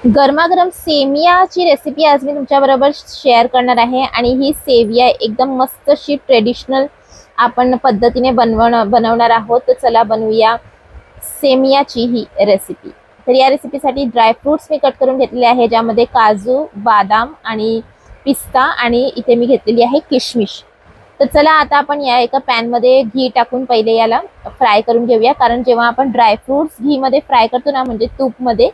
गरमागरम सेमियाची रेसिपी आज मी तुमच्याबरोबर शेअर करणार आहे आणि ही सेविया एकदम मस्त अशी ट्रेडिशनल आपण पद्धतीने बनवणार आहोत। तर चला बनवूया सेमियाची ही रेसिपी। तर या रेसिपीसाठी ड्रायफ्रुट्स मी कट करून घेतलेले आहे, ज्यामध्ये काजू, बादाम आणि पिस्ता आणि इथे मी घेतलेली आहे किशमिश। तर चला आता आपण या एका पॅन मध्ये घी टाकून पहिले याला फ्राय करून घेऊया, कारण जेव्हा आपण ड्रायफ्रुट्स घी मध्ये फ्राय करतो ना, म्हणजे तूप मध्ये,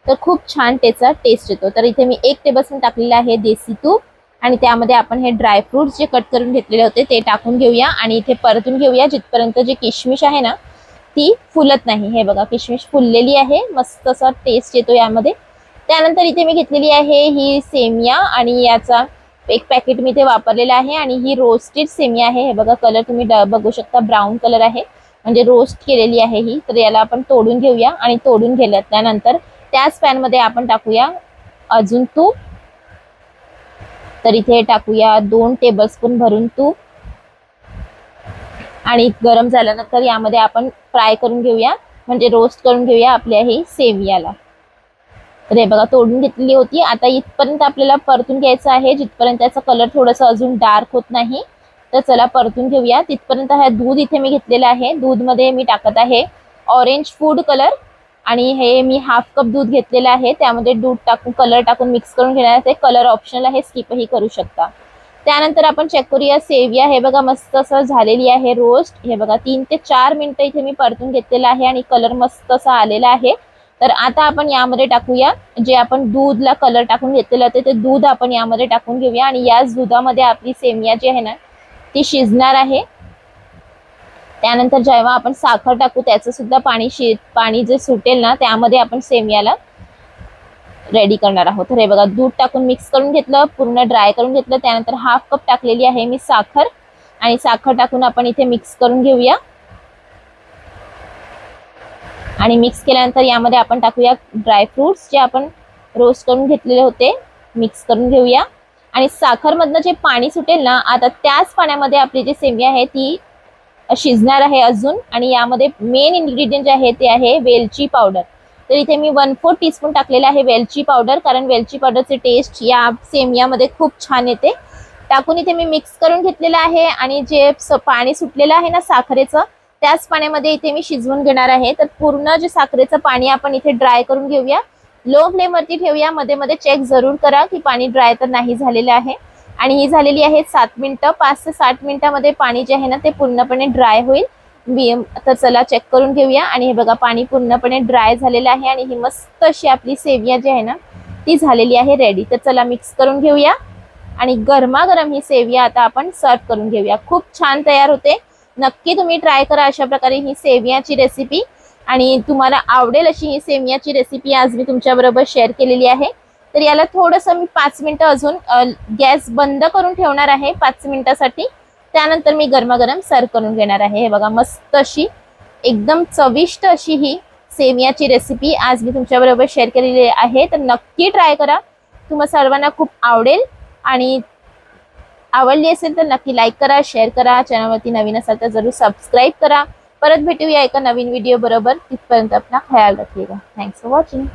तर खूप छान त्याचा टेस्ट येतो। तर इथे मी 1 टेबलस्पून टाकलेला आहे देसी तूप आणि त्यामध्ये आपण हे ड्रायफ्रुट्स जे कट करून घेतलेले होते ते टाकून घेऊया आणि इथे परतून घेऊया जिथपर्यंत जे किशमिश आहे ना ती फुलत नाही। हे बघा किशमिश फुललेली आहे, मस्त असा टेस्ट येतो यामध्ये। त्यानंतर इथे मी घेतलेली आहे ही सेमिया आणि याचा एक पॅकेट मी इथे वापरलेला आहे आणि ही रोस्टेड सेमिया आहे। हे बघा कलर तुम्ही बघू शकता, ब्राऊन कलर आहे, म्हणजे रोस्ट केलेली आहे ही। तर याला आपण तोडून घेऊया आणि तोडून घेतल्यानंतर त्याच पॅन मध्ये आपण टाकूया अजून तूप। तर इथे टाकूया 2 टेबलस्पून भरून तूप आणि गरम झाल्यानंतर यामध्ये आपण फ्राय करून घेऊया, म्हणजे रोस्ट करून घेऊया आपल्या ही सेवियाला। तर हे बघा तोडून घेतलेली होती। आता इथपर्यंत आपल्याला परतून घ्यायचं आहे जिथपर्यंत त्याचा कलर थोडासा अजून डार्क होत नाही। तर चला परतून घेऊया तिथपर्यंत। हा दूध इथे मी घेतलेला आहे, दूध मध्ये मी टाकत आहे ऑरेंज फूड कलर आणि हे मी हाफ कप दूध घेतलेलं आहे, त्यामध्ये दूध टाकून कलर टाकून मिक्स करून घेणार आहे। कलर ऑप्शनल आहे, स्किपही करू शकता। त्यानंतर आपण चेक करूया सेविया। हे बघा मस्त असं झालेली आहे रोस्ट। हे बघा 3 ते 4 मिनिटं इथे मी परतून घेतलेला आहे आणि कलर मस्त असा आलेला आहे। तर आता आपण यामध्ये टाकूया जे आपण दूधला कलर टाकून घेतलेलं होते ते दूध आपण यामध्ये टाकून घेऊया आणि याच दुधामध्ये आपली सेमिया जी आहे ना ती शिजणार आहे। त्यानंतर जेव्हा आपण साखर टाकू त्याचं सुद्धा पाणी जे सुटेल ना त्यामध्ये आपण सेमियाला रेडी करणार आहोत। तर हे बघा दूध टाकून मिक्स करून घेतलं, पूर्ण ड्राय करून घेतलं। त्यानंतर हाफ कप टाकलेली आहे मी साखर आणि साखर टाकून आपण इथे मिक्स करून घेऊया आणि मिक्स केल्यानंतर यामध्ये आपण टाकूया ड्रायफ्रुट्स जे आपण रोस्ट करून घेतलेले होते, मिक्स करून घेऊया आणि साखरमधनं जे पाणी सुटेल ना आता त्याच पाण्यामध्ये आपली जी सेमिया आहे ती शिजणार आहे अजून। आणि यामध्ये मेन इन्ग्रेडियंट जे आहे ते आहे वेलची पावडर। तर इथे मी 1/4 टीस्पून टाकलेला आहे वेलची पावडर, कारण वेलची पावडरचे टेस्ट या सेमियामध्ये खूप छान येते। टाकून इथे मी मिक्स करून घेतलेलं आहे आणि जे पाणी सुटलेलं आहे ना साखरेचं त्याच पाण्यामध्ये इथे मी शिजवून घेणार आहे। तर पूर्ण जे साखरेचं पाणी आपण इथे ड्राय करून घेऊया, लो फ्लेम वरती ठेवूया, मध्ये मध्ये चेक जरूर करा की पाणी ड्राय तर नाही झालेलं आहे। आणि ही झालेली आहे 7 मिनिटं। 5 ते 7 मिनिटांमध्ये पाणी जे आहे ना ते पूर्णपणे ड्राय होईल। तर चला चेक करून घेऊया आणि हे बघा पाणी पूर्णपणे ड्राय झालेलं आहे आणि ही मस्त अशी आपली सेविया जी आहे ना ती झालेली आहे रेडी। तर चला मिक्स करून घेऊया आणि गरमागरम ही सेविया आता आपण सर्व करून घेऊया। खूप छान तयार होते, नक्की तुम्ही ट्राय करा अशा प्रकारे ही सेवियाची रेसिपी आणि तुम्हाला आवडेल अशी ही सेमियाची रेसिपी आज मी तुमच्याबरोबर शेअर केलेली आहे। तर याला थोडंसं मी 5 मिनिटं अजून गॅस बंद करून ठेवणार आहे 5 मिनिटासाठी। त्यानंतर मी गरमागरम सर्व करून घेणार आहे। हे बघा मस्त अशी एकदम चविष्ट अशी ही सेमियाची रेसिपी आज मी तुमच्याबरोबर शेअर केलेली आहे। तर नक्की ट्राय करा, तुम्हा सर्वांना खूप आवडेल आणि आवडली असेल तर नक्की लाईक करा, शेअर करा, चॅनलवरती नवीन असाल तर जरूर सबस्क्राईब करा। परत भेटूया एका नवीन व्हिडिओ बरोबर, तिथपर्यंत अपना ख्याल रखिएगा। Thanks for watching.